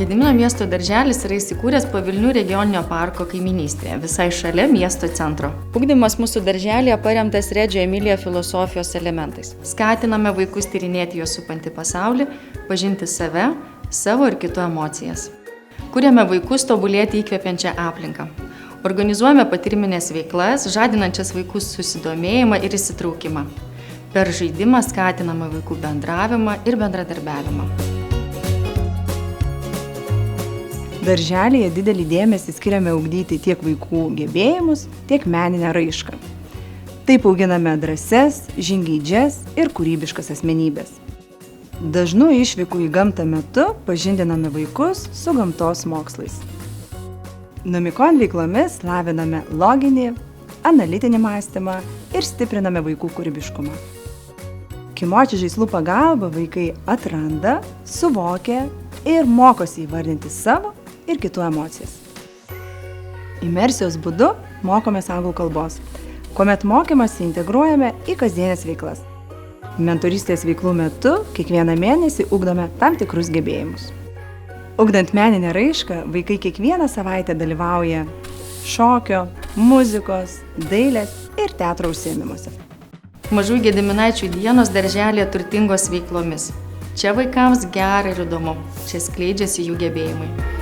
Gedimino miesto darželis yra įsikūręs Pavilnių regioninio parko kaiminystėje, visai šalia miesto centro. Ugdymas mūsų darželėje paremtas Reggio Emilia filosofijos elementais. Skatiname vaikus tyrinėti juos supantį pasaulį, pažinti save, savo ir kitų emocijas. Kuriame vaikus tobulėti įkvepiančią aplinką. Organizuojame patyriminės veiklas, žadinančias vaikus susidomėjimą ir įsitraukimą. Per žaidimą skatiname vaikų bendravimą ir bendradarbiavimą. Darželėje didelį dėmesį skiriame ugdyti tiek vaikų gebėjimus, tiek meninę raišką. Taip auginame drąsias, žingeidžias ir kūrybiškas asmenybės. Dažnų išvykų į gamtą metu pažindiname vaikus su gamtos mokslais. Numikon veiklomis laviname loginį, analitinį mąstymą ir stipriname vaikų kūrybiškumą. Kimočių žaislų pagalba vaikai atranda, suvokia ir mokosi įvardinti savo ir kitų emocijas. Imersijos būdu mokomės anglų kalbos, kuomet mokymąsi integruojame į kasdienės veiklas. Mentorystės veiklų metu kiekvieną mėnesį ugdome tam tikrus gebėjimus. Ugdant meninę raišką, vaikai kiekvieną savaitę dalyvauja šokio, muzikos, dailės ir teatro užsiėmimuose. Mažų Gediminaičių dienos darželėje turtingos veiklomis. Čia vaikams gera ir įdomu, čia skleidžiasi jų gebėjimai.